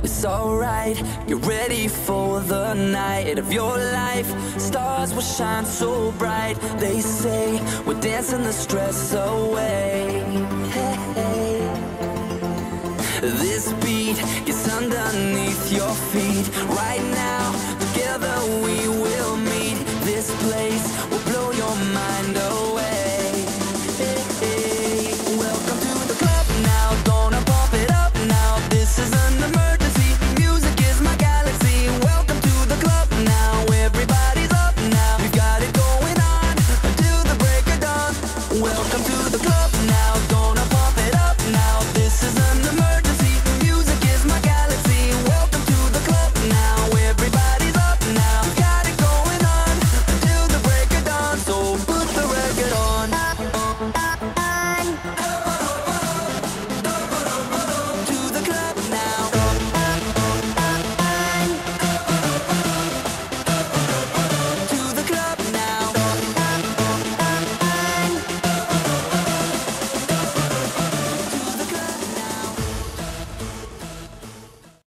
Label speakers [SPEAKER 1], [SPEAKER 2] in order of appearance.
[SPEAKER 1] it's alright. Get ready for the night of your life. Stars will shine so bright. They say we're dancing the stress away. Hey, hey. This beat gets underneath your feet. Right now, together we will meet. This place will blow your mind away.